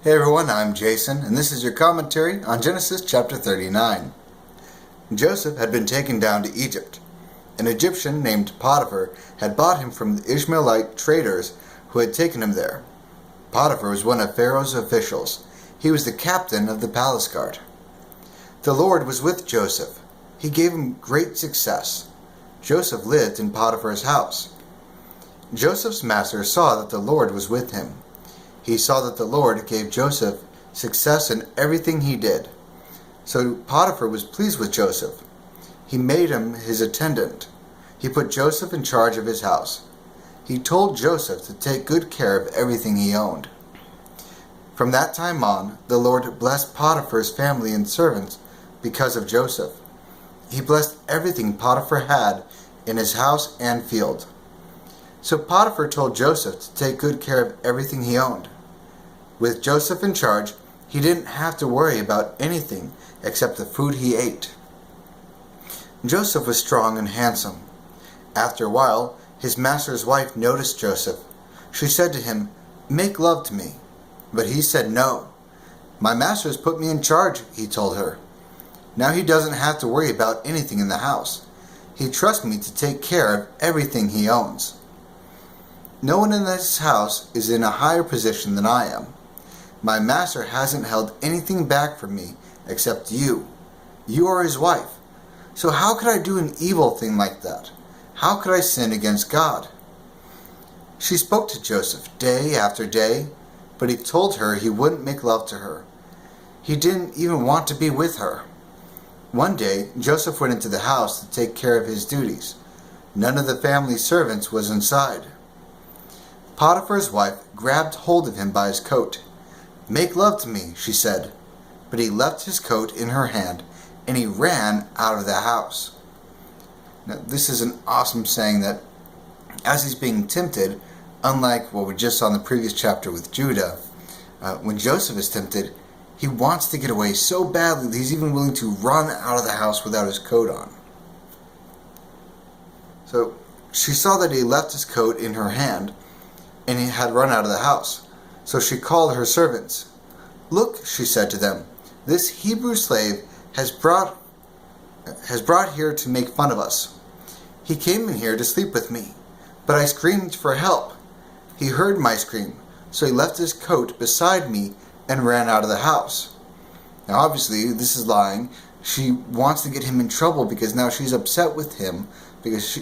Hey everyone, I'm Jason, and this is your commentary on Genesis chapter 39. Joseph had been taken down to Egypt. An Egyptian named Potiphar had bought him from the Ishmaelite traders who had taken him there. Potiphar was one of Pharaoh's officials. He was the captain of the palace guard. The Lord was with Joseph. He gave him great success. Joseph lived in Potiphar's house. Joseph's master saw that the Lord was with him. He saw that the Lord gave Joseph success in everything he did. So Potiphar was pleased with Joseph. He made him his attendant. He put Joseph in charge of his house. He told Joseph to take good care of everything he owned. From that time on, the Lord blessed Potiphar's family and servants because of Joseph. He blessed everything Potiphar had in his house and field. So Potiphar told Joseph to take good care of everything he owned. With Joseph in charge, he didn't have to worry about anything except the food he ate. Joseph was strong and handsome. After a while, his master's wife noticed Joseph. She said to him, "Make love to me." But he said no. "My master has put me in charge," he told her. "Now he doesn't have to worry about anything in the house. He trusts me to take care of everything he owns. No one in this house is in a higher position than I am. My master hasn't held anything back from me except you. You are his wife. So how could I do an evil thing like that? How could I sin against God?" She spoke to Joseph day after day, but he told her he wouldn't make love to her. He didn't even want to be with her. One day, Joseph went into the house to take care of his duties. None of the family servants was inside. Potiphar's wife grabbed hold of him by his coat. "Make love to me," she said. But he left his coat in her hand, and he ran out of the house. Now, this is an awesome saying that as he's being tempted, unlike what we just saw in the previous chapter with Judah, when Joseph is tempted, he wants to get away so badly that he's even willing to run out of the house without his coat on. So she saw that he left his coat in her hand, and he had run out of the house. So she called her servants. "Look," she said to them, "this Hebrew slave has brought here to make fun of us. He came in here to sleep with me, but I screamed for help. He heard my scream, so he left his coat beside me and ran out of the house." Now obviously this is lying. She wants to get him in trouble because now she's upset with him because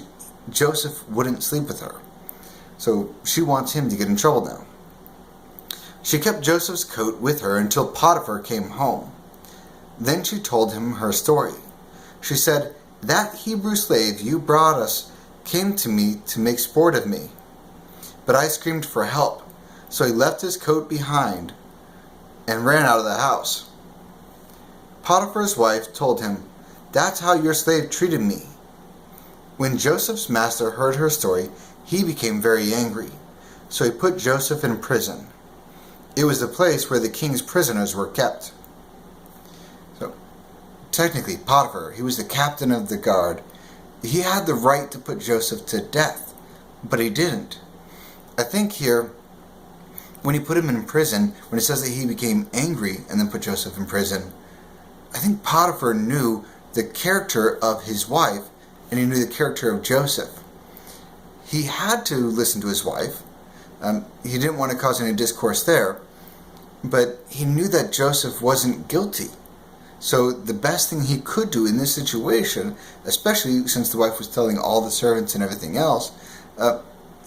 Joseph wouldn't sleep with her. So she wants him to get in trouble now. She kept Joseph's coat with her until Potiphar came home. Then she told him her story. She said, "That Hebrew slave you brought us came to me to make sport of me. But I screamed for help, so he left his coat behind and ran out of the house." Potiphar's wife told him, "That's how your slave treated me." When Joseph's master heard her story, he became very angry. So he put Joseph in prison. It was the place where the king's prisoners were kept. So, technically, Potiphar, he was the captain of the guard. He had the right to put Joseph to death, but he didn't. I think here, when he put him in prison, when it says that he became angry and then put Joseph in prison, I think Potiphar knew the character of his wife, and he knew the character of Joseph. He had to listen to his wife. He didn't want to cause any discourse there, but he knew that Joseph wasn't guilty. So the best thing he could do in this situation, especially since the wife was telling all the servants and everything else,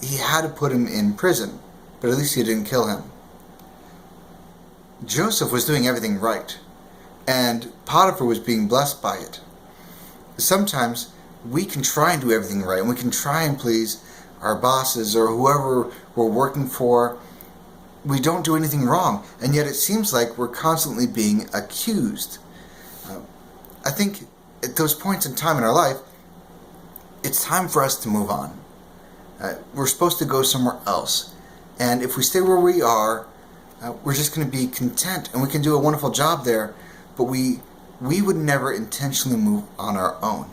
he had to put him in prison, but at least he didn't kill him. Joseph was doing everything right, and Potiphar was being blessed by it. Sometimes we can try and do everything right, and we can try and please our bosses or whoever we're working for. We don't do anything wrong, and yet it seems like we're constantly being accused. I think at those points in time in our life, it's time for us to move on. We're supposed to go somewhere else, and if we stay where we are, we're just going to be content, and we can do a wonderful job there, but we would never intentionally move on our own.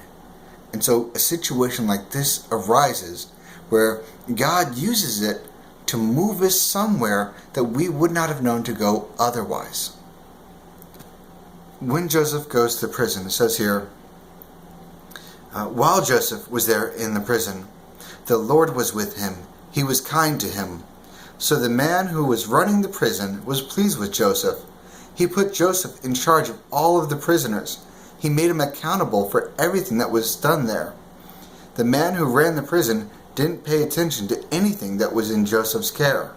And so a situation like this arises where God uses it to move us somewhere that we would not have known to go otherwise. When Joseph goes to prison, it says here, while Joseph was there in the prison, the Lord was with him. He was kind to him. So the man who was running the prison was pleased with Joseph. He put Joseph in charge of all of the prisoners. He made him accountable for everything that was done there. The man who ran the prison didn't pay attention to anything that was in Joseph's care.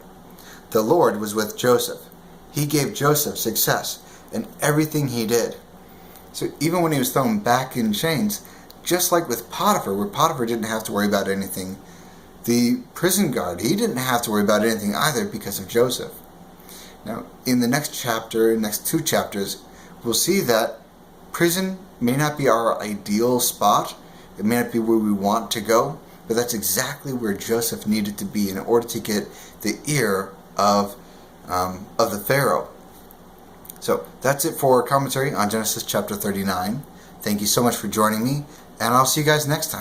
The Lord was with Joseph. He gave Joseph success in everything he did. So even when he was thrown back in chains, just like with Potiphar, where Potiphar didn't have to worry about anything, the prison guard, he didn't have to worry about anything either because of Joseph. Now, in the next chapter, next 2 chapters, we'll see that prison may not be our ideal spot. It may not be where we want to go, but that's exactly where Joseph needed to be in order to get the ear of the Pharaoh. So that's it for our commentary on Genesis chapter 39. Thank you so much for joining me, and I'll see you guys next time.